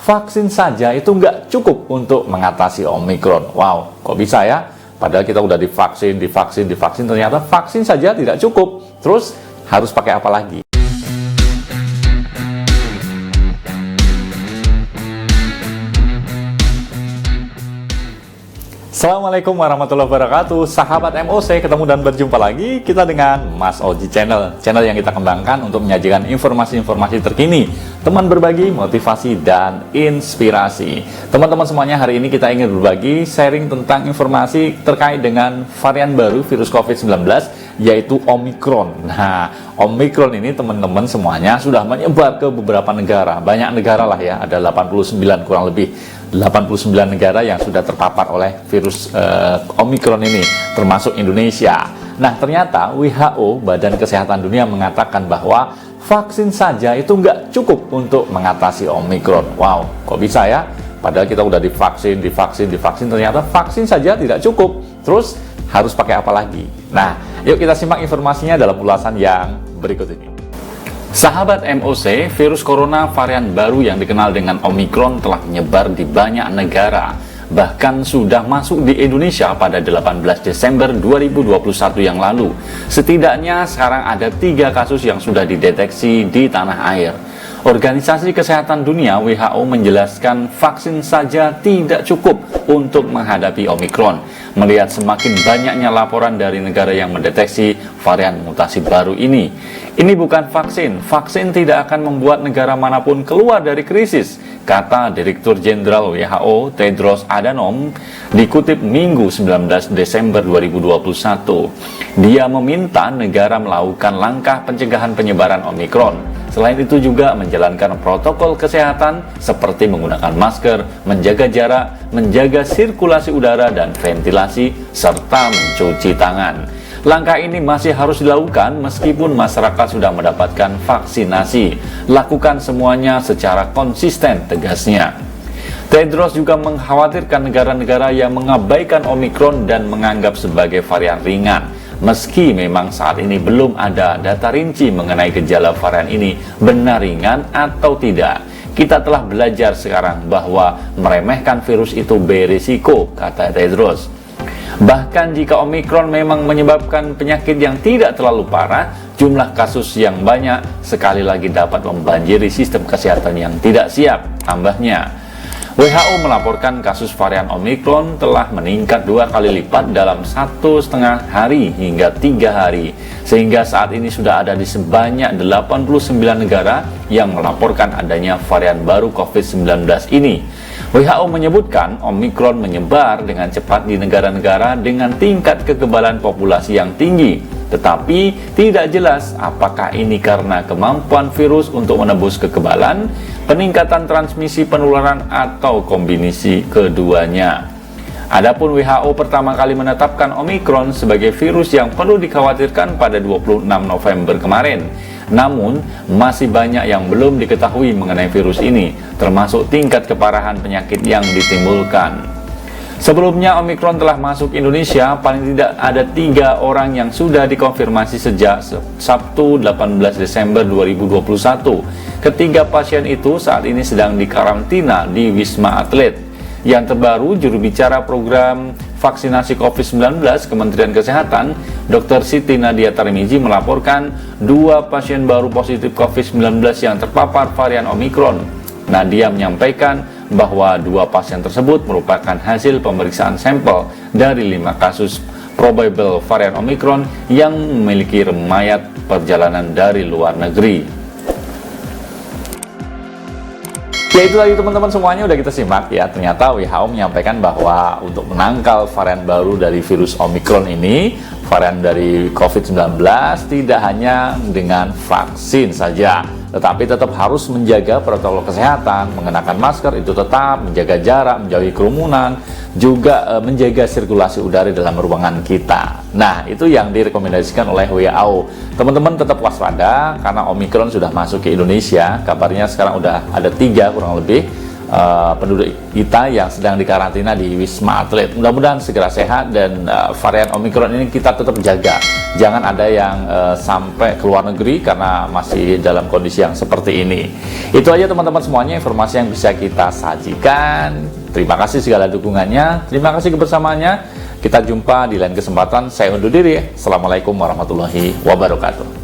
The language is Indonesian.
vaksin saja itu nggak cukup untuk mengatasi Omikron. Wow, kok bisa ya? Padahal kita udah divaksin, ternyata vaksin saja tidak cukup. Terus harus pakai apa lagi? Assalamualaikum warahmatullahi wabarakatuh. Sahabat MOC, ketemu dan berjumpa lagi kita dengan Mas Oji Channel yang kita kembangkan untuk menyajikan informasi-informasi terkini, teman berbagi, motivasi, dan inspirasi. Teman-teman semuanya, hari ini kita ingin berbagi sharing tentang informasi terkait dengan varian baru virus COVID-19, yaitu Omikron. Nah, Omikron ini teman-teman semuanya sudah menyebar ke beberapa negara, banyak negara lah ya, ada 89 kurang lebih 89 negara yang sudah terpapar oleh virus Omikron ini, termasuk Indonesia. Nah, ternyata WHO, Badan Kesehatan Dunia, mengatakan bahwa vaksin saja itu nggak cukup untuk mengatasi Omikron. Wow, kok bisa ya? Padahal kita udah divaksin, ternyata vaksin saja tidak cukup. Terus harus pakai apa lagi? Nah, yuk kita simak informasinya dalam ulasan yang berikut ini. Sahabat MOC, virus corona varian baru yang dikenal dengan Omikron telah menyebar di banyak negara. Bahkan sudah masuk di Indonesia pada 18 Desember 2021 yang lalu. Setidaknya sekarang ada 3 kasus yang sudah dideteksi di tanah air. Organisasi Kesehatan Dunia WHO menjelaskan vaksin saja tidak cukup untuk menghadapi Omikron, melihat semakin banyaknya laporan dari negara yang mendeteksi varian mutasi baru ini. Ini bukan vaksin tidak akan membuat negara manapun keluar dari krisis, kata Direktur Jenderal WHO Tedros Adhanom dikutip Minggu 19 Desember 2021. Dia meminta negara melakukan langkah pencegahan penyebaran Omikron. Selain itu juga menjalankan protokol kesehatan seperti menggunakan masker, menjaga jarak, menjaga sirkulasi udara dan ventilasi, serta mencuci tangan. Langkah ini masih harus dilakukan meskipun masyarakat sudah mendapatkan vaksinasi. Lakukan semuanya secara konsisten, tegasnya. Tedros juga mengkhawatirkan negara-negara yang mengabaikan Omikron dan menganggap sebagai varian ringan. Meski memang saat ini belum ada data rinci mengenai gejala varian ini benar ringan atau tidak, kita telah belajar sekarang bahwa meremehkan virus itu berisiko, kata Tedros. Bahkan jika Omikron memang menyebabkan penyakit yang tidak terlalu parah, jumlah kasus yang banyak sekali lagi dapat membanjiri sistem kesehatan yang tidak siap, tambahnya. WHO melaporkan kasus varian Omikron telah meningkat 2 kali lipat dalam 1,5 hari hingga 3 hari, sehingga saat ini sudah ada di sebanyak 89 negara yang melaporkan adanya varian baru COVID-19 ini. WHO menyebutkan Omikron menyebar dengan cepat di negara-negara dengan tingkat kekebalan populasi yang tinggi, tetapi tidak jelas apakah ini karena kemampuan virus untuk menembus kekebalan, peningkatan transmisi penularan, atau kombinasi keduanya. Adapun WHO pertama kali menetapkan Omikron sebagai virus yang perlu dikhawatirkan pada 26 November kemarin. Namun, masih banyak yang belum diketahui mengenai virus ini, termasuk tingkat keparahan penyakit yang ditimbulkan. Sebelumnya, Omikron telah masuk Indonesia, paling tidak ada 3 orang yang sudah dikonfirmasi sejak Sabtu 18 Desember 2021. Ketiga pasien itu saat ini sedang dikarantina di Wisma Atlet. Yang terbaru, juru bicara program vaksinasi COVID-19 Kementerian Kesehatan, Dr. Siti Nadia Tarmizi, melaporkan 2 pasien baru positif COVID-19 yang terpapar varian Omikron. Nadia menyampaikan bahwa 2 pasien tersebut merupakan hasil pemeriksaan sampel dari 5 kasus probable varian Omikron yang memiliki riwayat perjalanan dari luar negeri. Ya, itu tadi teman-teman semuanya udah kita simak ya. Ternyata WHO menyampaikan bahwa untuk menangkal varian baru dari virus Omikron ini, varian dari COVID-19, tidak hanya dengan vaksin saja, tetapi tetap harus menjaga protokol kesehatan, mengenakan masker itu tetap, menjaga jarak, menjauhi kerumunan, juga menjaga sirkulasi udara dalam ruangan kita. Nah, itu yang direkomendasikan oleh WHO. Teman-teman tetap waspada karena Omikron sudah masuk ke Indonesia. Kabarnya sekarang udah ada 3 kurang lebih penduduk kita yang sedang dikarantina di Wisma Atlet. Mudah-mudahan segera sehat dan varian Omikron ini kita tetap jaga. Jangan ada yang sampai ke luar negeri karena masih dalam kondisi yang seperti ini. Itu aja teman-teman semuanya informasi yang bisa kita sajikan. Terima kasih segala dukungannya. Terima kasih kebersamaannya. Kita jumpa di lain kesempatan. Saya undur diri. Assalamualaikum warahmatullahi wabarakatuh.